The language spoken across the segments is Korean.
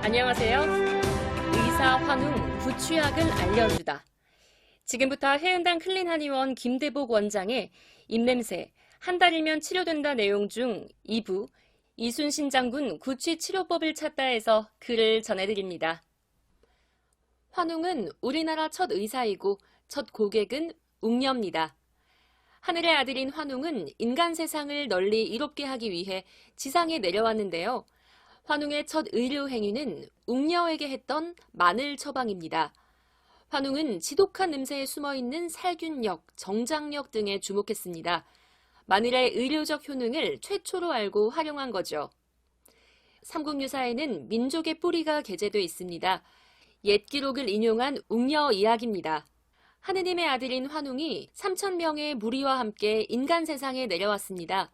안녕하세요. 의사 환웅 구취약을 알려주다. 지금부터 해운당 클린한의원 김대복 원장의 입냄새 한 달이면 치료된다 내용 중 2부 이순신 장군 구취치료법을 찾다에서 글을 전해드립니다. 환웅은 우리나라 첫 의사이고 첫 고객은 웅녀입니다. 하늘의 아들인 환웅은 인간 세상을 널리 이롭게 하기 위해 지상에 내려왔는데요. 환웅의 첫 의료 행위는 웅녀에게 했던 마늘 처방입니다. 환웅은 지독한 냄새에 숨어있는 살균력, 정장력 등에 주목했습니다. 마늘의 의료적 효능을 최초로 알고 활용한 거죠. 삼국유사에는 민족의 뿌리가 게재되어 있습니다. 옛 기록을 인용한 웅녀 이야기입니다. 하느님의 아들인 환웅이 3,000명의 무리와 함께 인간 세상에 내려왔습니다.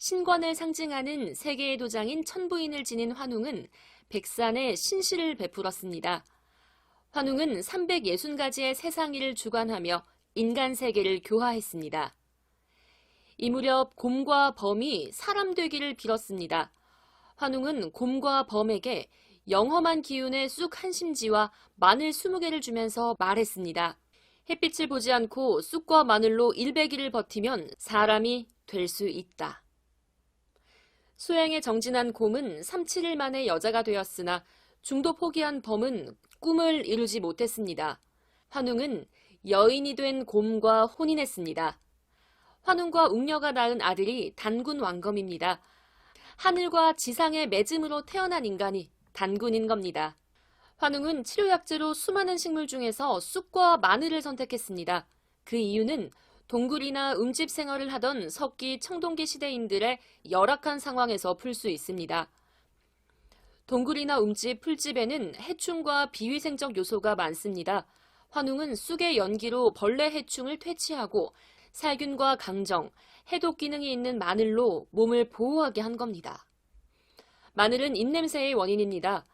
신권을 상징하는 세계의 도장인 천부인을 지닌 환웅은 백산에 신시를 베풀었습니다. 환웅은 360가지의 세상일을 주관하며 인간 세계를 교화했습니다. 이 무렵 곰과 범이 사람 되기를 빌었습니다. 환웅은 곰과 범에게 영험한 기운의 쑥 한 심지와 마늘 20개를 주면서 말했습니다. 햇빛을 보지 않고 쑥과 마늘로 100일을 버티면 사람이 될 수 있다. 수행에 정진한 곰은 3-7일 만에 여자가 되었으나 중도 포기한 범은 꿈을 이루지 못했습니다. 환웅은 여인이 된 곰과 혼인했습니다. 환웅과 웅녀가 낳은 아들이 단군 왕검입니다. 하늘과 지상의 맺음으로 태어난 인간이 단군인 겁니다. 환웅은 치료약재로 수많은 식물 중에서 쑥과 마늘을 선택했습니다. 그 이유는 동굴이나 움집 생활을 하던 석기, 청동기 시대인들의 열악한 상황에서 풀 수 있습니다. 동굴이나 움집, 풀집에는 해충과 비위생적 요소가 많습니다. 환웅은 쑥의 연기로 벌레 해충을 퇴치하고 살균과 강정, 해독 기능이 있는 마늘로 몸을 보호하게 한 겁니다. 마늘은 입냄새의 원인입니다.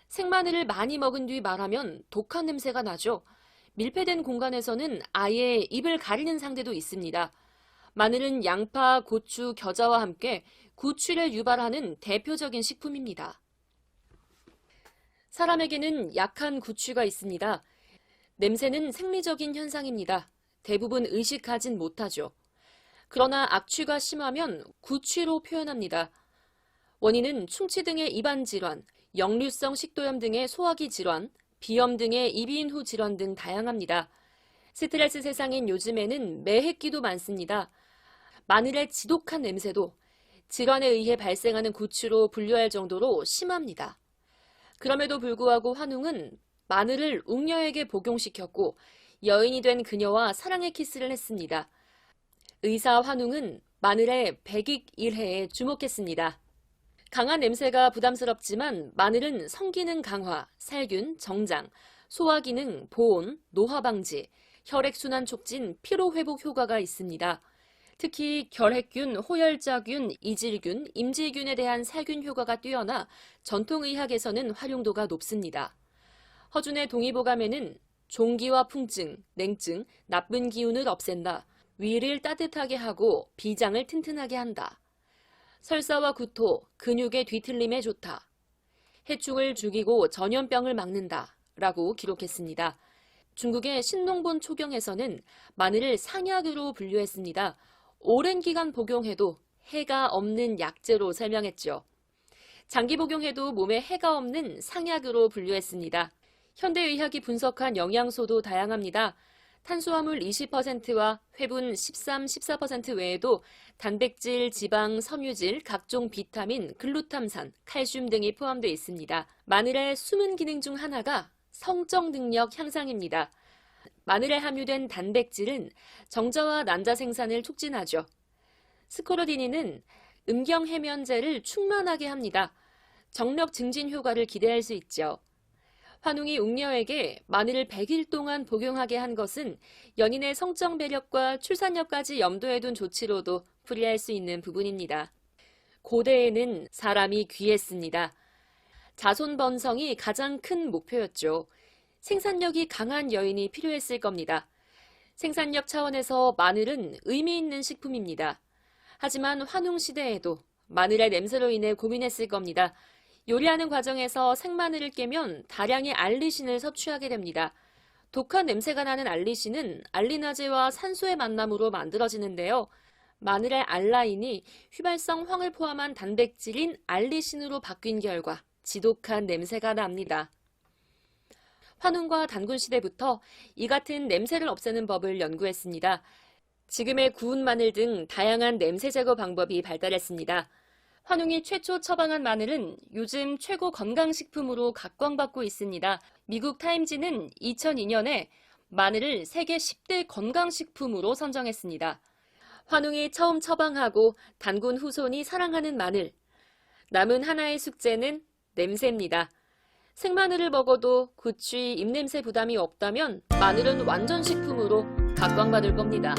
생마늘을 많이 먹은 뒤 말하면 독한 냄새가 나죠. 밀폐된 공간에서는 아예 입을 가리는 상대도 있습니다. 마늘은 양파, 고추, 겨자와 함께 구취를 유발하는 대표적인 식품입니다. 사람에게는 약한 구취가 있습니다. 냄새는 생리적인 현상입니다. 대부분 의식하진 못하죠. 그러나 악취가 심하면 구취로 표현합니다. 원인은 충치 등의 입안 질환, 역류성 식도염 등의 소화기 질환, 비염 등의 이비인후 질환 등 다양합니다. 스트레스 세상인 요즘에는 매핵기도 많습니다. 마늘의 지독한 냄새도 질환에 의해 발생하는 구취로 분류할 정도로 심합니다. 그럼에도 불구하고 환웅은 마늘을 웅녀에게 복용시켰고 여인이 된 그녀와 사랑의 키스를 했습니다. 의사 환웅은 마늘의 백익일해에 주목했습니다. 강한 냄새가 부담스럽지만 마늘은 성기능 강화, 살균, 정장, 소화기능, 보온, 노화 방지, 혈액순환 촉진, 피로회복 효과가 있습니다. 특히 결핵균, 호열자균, 이질균, 임질균에 대한 살균 효과가 뛰어나 전통의학에서는 활용도가 높습니다. 허준의 동의보감에는 종기와 풍증, 냉증, 나쁜 기운을 없앤다, 위를 따뜻하게 하고 비장을 튼튼하게 한다. 설사와 구토, 근육의 뒤틀림에 좋다. 해충을 죽이고 전염병을 막는다. 라고 기록했습니다. 중국의 신농본 초경에서는 마늘을 상약으로 분류했습니다. 오랜 기간 복용해도 해가 없는 약재로 설명했죠. 장기 복용해도 몸에 해가 없는 상약으로 분류했습니다. 현대의학이 분석한 영양소도 다양합니다. 탄수화물 20%와 회분 13, 14% 외에도 단백질, 지방, 섬유질, 각종 비타민, 글루탐산, 칼슘 등이 포함되어 있습니다. 마늘의 숨은 기능 중 하나가 성적 능력 향상입니다. 마늘에 함유된 단백질은 정자와 난자 생산을 촉진하죠. 스코르디닌은 음경해면제를 충만하게 합니다. 정력 증진 효과를 기대할 수 있죠. 환웅이 웅녀에게 마늘을 100일 동안 복용하게 한 것은 연인의 성적 매력과 출산력까지 염두에 둔 조치로도 풀이할 수 있는 부분입니다. 고대에는 사람이 귀했습니다. 자손 번성이 가장 큰 목표였죠. 생산력이 강한 여인이 필요했을 겁니다. 생산력 차원에서 마늘은 의미 있는 식품입니다. 하지만 환웅 시대에도 마늘의 냄새로 인해 고민했을 겁니다. 요리하는 과정에서 생마늘을 깨면 다량의 알리신을 섭취하게 됩니다. 독한 냄새가 나는 알리신은 알리나제와 산소의 만남으로 만들어지는데요. 마늘의 알라인이 휘발성 황을 포함한 단백질인 알리신으로 바뀐 결과 지독한 냄새가 납니다. 환웅과 단군 시대부터 이 같은 냄새를 없애는 법을 연구했습니다. 지금의 구운 마늘 등 다양한 냄새 제거 방법이 발달했습니다. 환웅이 최초 처방한 마늘은 요즘 최고 건강식품으로 각광받고 있습니다. 미국 타임지는 2002년에 마늘을 세계 10대 건강식품으로 선정했습니다. 환웅이 처음 처방하고 단군 후손이 사랑하는 마늘. 남은 하나의 숙제는 냄새입니다. 생마늘을 먹어도 구취, 입냄새 부담이 없다면 마늘은 완전 식품으로 각광받을 겁니다.